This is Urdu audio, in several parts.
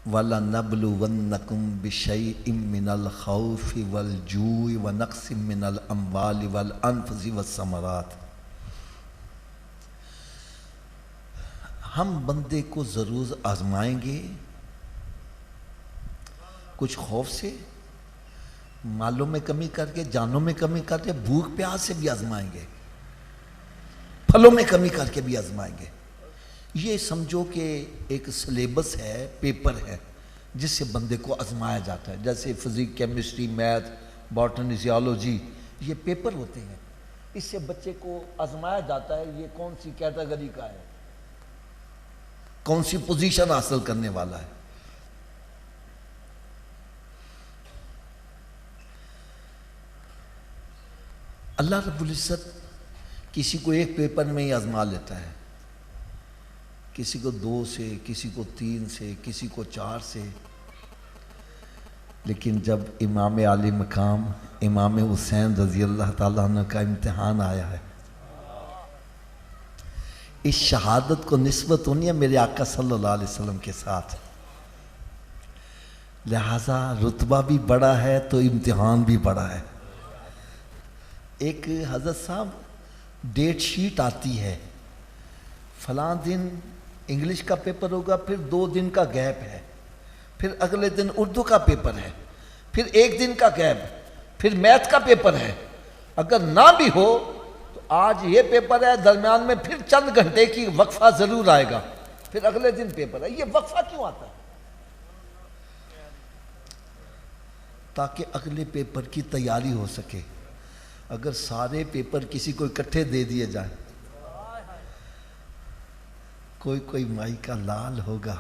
وَلَنَبْلُوَنَّكُمْ بِشَيْءٍ مِّنَ الْخَوْفِ وَالْجُوعِ وَنَقْصٍ مِّنَ الْأَمْوَالِ وَالْأَنفُسِ وَالثَّمَرَاتِ۔ ہم بندے کو ضرور آزمائیں گے، کچھ خوف سے، مالوں میں کمی کر کے، جانوں میں کمی کر کے، بھوک پیاس سے بھی آزمائیں گے، پھلوں میں کمی کر کے بھی آزمائیں گے۔ یہ سمجھو کہ ایک سلیبس ہے، پیپر ہے جس سے بندے کو آزمایا جاتا ہے، جیسے فزکس، کیمسٹری، میتھ، باٹنی، زیالوجی، یہ پیپر ہوتے ہیں، اس سے بچے کو آزمایا جاتا ہے یہ کون سی کیٹیگری کا ہے، کون سی پوزیشن حاصل کرنے والا ہے۔ اللہ رب العزت کسی کو ایک پیپر میں ہی آزما لیتا ہے، کسی کو 2 سے، کسی کو 3 سے، کسی کو 4 سے، لیکن جب امام عالی مقام امام حسین رضی اللہ تعالیٰ عنہ کا امتحان آیا ہے، اس شہادت کو نسبت ہونی ہے میرے آقا صلی اللہ علیہ وسلم کے ساتھ، لہٰذا رتبہ بھی بڑا ہے تو امتحان بھی بڑا ہے۔ ایک حضرت صاحب ڈیٹ شیٹ آتی ہے، فلاں دن انگلش کا پیپر ہوگا، پھر 2 دن کا گیپ ہے، پھر اگلے دن اردو کا پیپر ہے، پھر 1 دن کا گیپ، پھر میتھ کا پیپر ہے، اگر نہ بھی ہو تو آج یہ پیپر ہے، درمیان میں پھر چند گھنٹے کی وقفہ ضرور آئے گا، پھر اگلے دن پیپر ہے۔ یہ وقفہ کیوں آتا ہے؟ تاکہ اگلے پیپر کی تیاری ہو سکے۔ اگر سارے پیپر کسی کو اکٹھے دے دیے جائیں، کوئی مائی کا لال ہوگا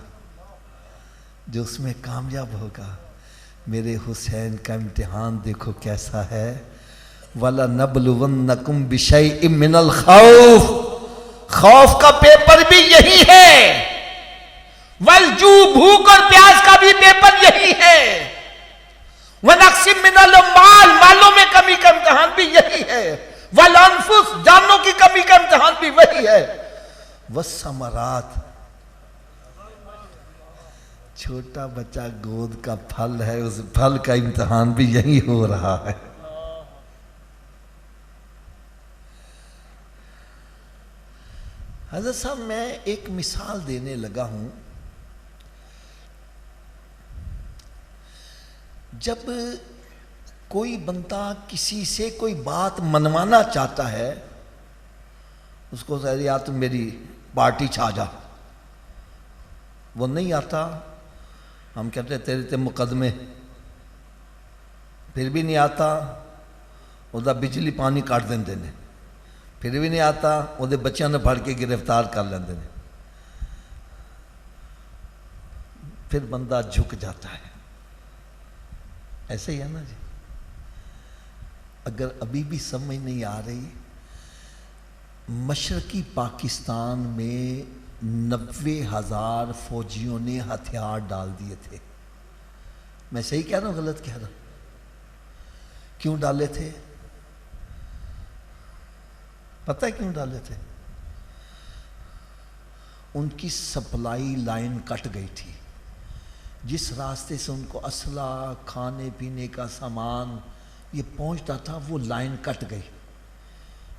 جو اس میں کامیاب ہوگا۔ میرے حسین کا امتحان دیکھو کیسا ہے، وَلَنَبْلُوَنَّكُمْ بِشَيْءٍ مِّنَ الْخَوْفِ، خوف کا پیپر بھی یہی ہے، وَالْجُوعِ، بھوک اور پیاس کا بھی پیپر یہی ہے، وَنَقْصٍ مِّنَ الْأَمْوَالِ، مالوں میں کمی کا امتحان بھی یہی ہے، وَالْأَنفُسِ، جانوں کی کمی کا امتحان بھی وہی ہے، وَالثَّمَرَاتِ، چھوٹا بچہ گود کا پھل ہے، اس پھل کا امتحان بھی یہی ہو رہا ہے۔ حضرت صاحب میں ایک مثال دینے لگا ہوں، جب کوئی بندہ کسی سے کوئی بات منوانا چاہتا ہے، اس کو کہہ یا تم میری پارٹی چھا جا، وہ نہیں آتا، ہم کہتے ہیں تیرے تے مقدمے، پھر بھی نہیں آتا، وہ بجلی پانی کاٹ دیں دینے، پھر بھی نہیں آتا، وہ بچیاں نے پھڑ کے گرفتار کر لیں دینے، پھر بندہ جھک جاتا ہے۔ ایسے ہی ہے نا جی؟ اگر ابھی بھی سمجھ نہیں آ رہی، مشرقی پاکستان میں 90,000 فوجیوں نے ہتھیار ڈال دیے تھے۔ میں صحیح کہہ رہا ہوں غلط کہہ رہا ہوں؟ کیوں ڈالے تھے؟ پتہ ہے کیوں ڈالے تھے؟ ان کی سپلائی لائن کٹ گئی تھی، جس راستے سے ان کو اسلحہ، کھانے پینے کا سامان یہ پہنچتا تھا، وہ لائن کٹ گئی۔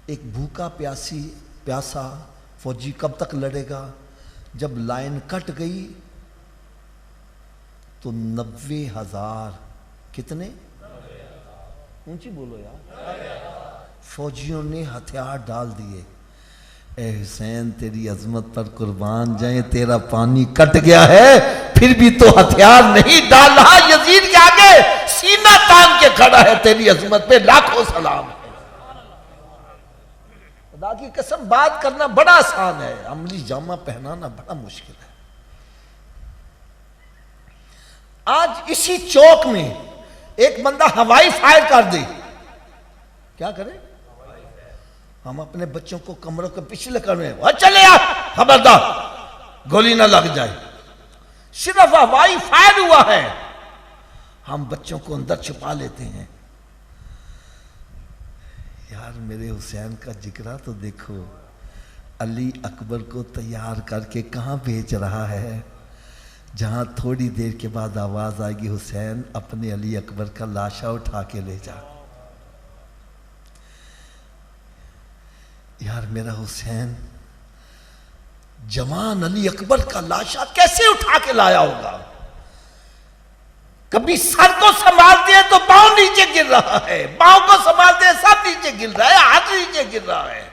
ایک بھوکا پیاسا فوجی کب تک لڑے گا؟ جب لائن کٹ گئی تو 90,000، کتنے؟ اونچی بولو یار، فوجیوں نے ہتھیار ڈال دیے۔ اے حسین تیری عظمت پر قربان جائیں، تیرا پانی کٹ گیا ہے، پھر بھی تو ہتھیار نہیں ڈال رہا، یزید کے آگے سینہ تان کے کھڑا ہے، تیری عظمت پہ لاکھوں سلام۔ خدا کی قسم بات کرنا بڑا آسان ہے، عملی جامہ پہنانا بڑا مشکل ہے۔ آج اسی چوک میں ایک بندہ ہوائی فائر کر دے، کیا کرے؟ ہم اپنے بچوں کو کمروں کے پچھلے کرنے چلے آپ، خبردار گولی نہ لگ جائے، صرف ہوائی فائر ہوا ہے، ہم بچوں کو اندر چھپا لیتے ہیں۔ یار میرے حسین کا جگرا تو دیکھو، علی اکبر کو تیار کر کے کہاں بھیج رہا ہے؟ جہاں تھوڑی دیر کے بعد آواز آئے گی حسین اپنے علی اکبر کا لاشا اٹھا کے لے جا. یار میرا حسین جوان علی اکبر کا لاشا کیسے اٹھا کے لایا ہوگا؟ کبھی سر کو سنبھالتے ہیں تو پاؤں نیچے گر رہا ہے، پاؤں کو سنبھالتے ہیں سر نیچے گر رہا ہے، ہاتھ نیچے گر رہا ہے.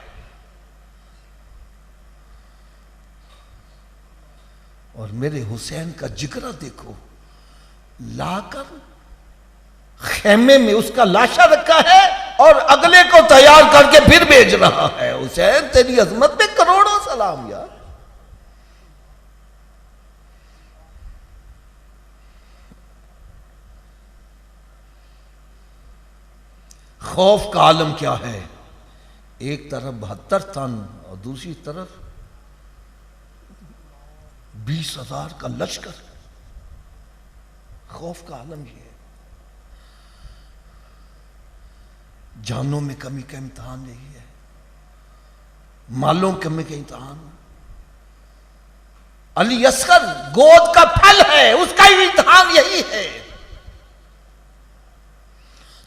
اور میرے حسین کا جگرہ دیکھو، لا کر خیمے میں اس کا لاشا رکھا ہے اور اگلے کو تیار کر کے پھر بھیج رہا ہے. حسین تیری عظمت پہ کروڑوں سلام یار. خوف کا عالم کیا ہے؟ ایک طرف 72 تن اور دوسری طرف 20,000 کا لشکر. خوف کا عالم یہ ہے. جانوں میں کمی کا امتحان یہی ہے، مالوں کمی کا امتحان. علی اصغر گود کا پھل ہے، اس کا امتحان یہی ہے.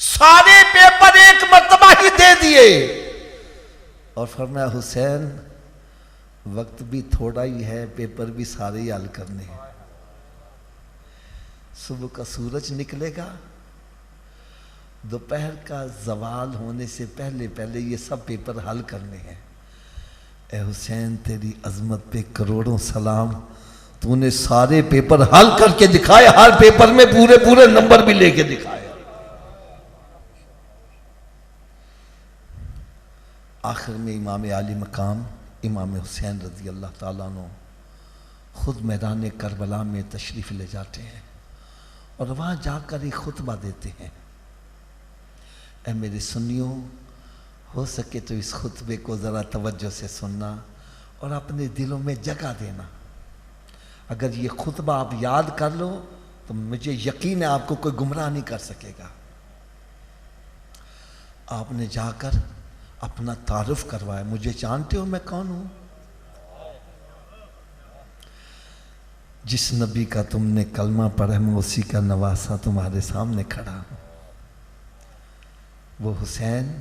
سارے پیپر ایک مرتبہ ہی دے دیے اور فرمایا حسین وقت بھی تھوڑا ہی ہے، پیپر بھی سارے ہی حل کرنے ہیں. صبح کا سورج نکلے گا، دوپہر کا زوال ہونے سے پہلے پہلے یہ سب پیپر حل کرنے ہیں. اے حسین تیری عظمت پہ کروڑوں سلام. تو نے سارے پیپر حل کر کے دکھائے، ہر پیپر میں پورے نمبر بھی لے کے دکھائے. آخر میں امام عالی مقام امام حسین رضی اللہ تعالیٰ عنہ خود میدان کربلا میں تشریف لے جاتے ہیں اور وہاں جا کر ایک خطبہ دیتے ہیں. اے میرے سنیوں، ہو سکے تو اس خطبے کو ذرا توجہ سے سننا اور اپنے دلوں میں جگہ دینا. اگر یہ خطبہ آپ یاد کر لو تو مجھے یقین ہے آپ کو کوئی گمراہ نہیں کر سکے گا. آپ نے جا کر اپنا تعارف کروایا. مجھے جانتے ہو میں کون ہوں؟ جس نبی کا تم نے کلمہ پڑھا میں اسی کا نواسا تمہارے سامنے کھڑا ہوں. وہ حسین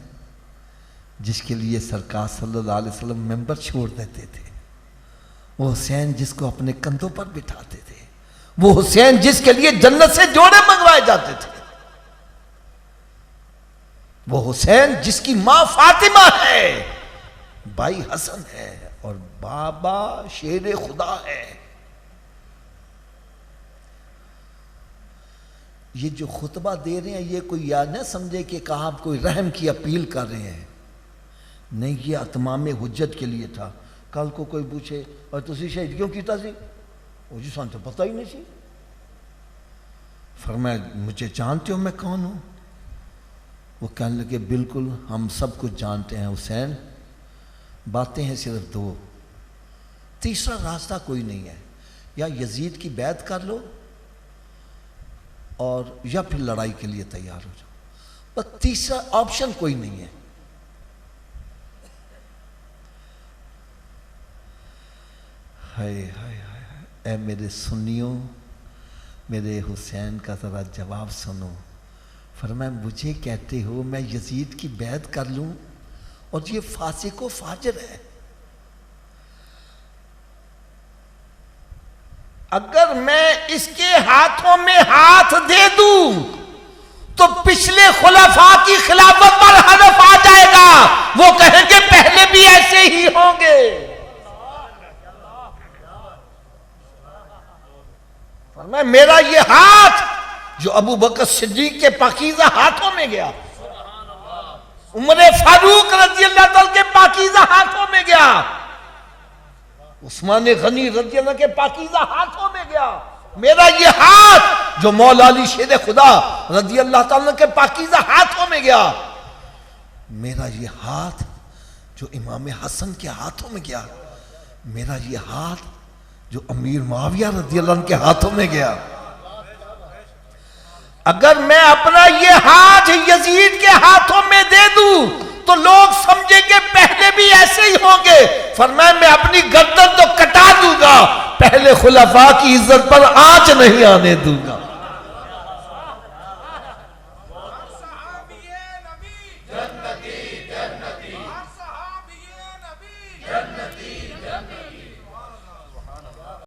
جس کے لیے سرکار صلی اللہ علیہ وسلم ممبر چھوڑ دیتے تھے، وہ حسین جس کو اپنے کندھوں پر بٹھاتے تھے، وہ حسین جس کے لیے جنت سے جوڑے منگوائے جاتے تھے، وہ حسین جس کی ماں فاطمہ ہے، بھائی حسن ہے اور بابا شیر خدا ہے. یہ جو خطبہ دے رہے ہیں یہ کوئی یاد نہ سمجھے کہ کہا آپ کوئی رحم کی اپیل کر رہے ہیں. نہیں، یہ اتمام حجت کے لیے تھا. کل کو کوئی پوچھے اور تسی شہید کیوں کیتا سی؟ وہ جی سان تو پتہ ہی نہیں سی. فرمایا مجھے جانتے ہو میں کون ہوں؟ وہ کہنے لگے بالکل ہم سب کچھ جانتے ہیں حسین، باتیں ہیں صرف 2، تیسرا راستہ کوئی نہیں ہے. یا یزید کی بیعت کر لو اور یا پھر لڑائی کے لیے تیار ہو جاؤ، بس تیسرا آپشن کوئی نہیں ہے. ہائے ہائے ہائے. اے میرے سنیوں، میرے حسین کا ذرا جواب سنو. فرمایا مجھے کہتے ہو میں یزید کی بیعت کر لوں اور یہ فاسق و فاجر ہے. اگر میں اس کے ہاتھوں میں ہاتھ دے دوں تو پچھلے خلفاء کی خلافت پر حرف آ جائے گا، وہ کہیں گے پہلے بھی ایسے ہی ہوں گے. فرمایا میرا یہ ہاتھ جو ابو بکر صدیق کے پاکیزہ ہاتھوں میں گیا، عمر فاروق رضی اللہ تعالیٰ کے پاکیزہ ہاتھوں میں گیا، عثمان غنی رضی اللہ کے پاکیزہ ہاتھوں میں گیا، میرا یہ ہاتھ جو مولا علی شیر خدا رضی اللہ تعالیٰ کے پاکیزہ ہاتھوں میں گیا، میرا یہ ہاتھ جو امام حسن کے ہاتھوں میں گیا، میرا یہ ہاتھ جو امیر معاویہ رضی اللہ عنہ کے ہاتھوں میں گیا. اگر میں اپنا یہ ہاتھ یزید کے ہاتھوں میں دے دوں تو لوگ سمجھیں گے پہلے بھی ایسے ہی ہوں گے. فرمایا میں اپنی گردن تو کٹا دوں گا، پہلے خلفاء کی عزت پر آنچ نہیں آنے دوں گا.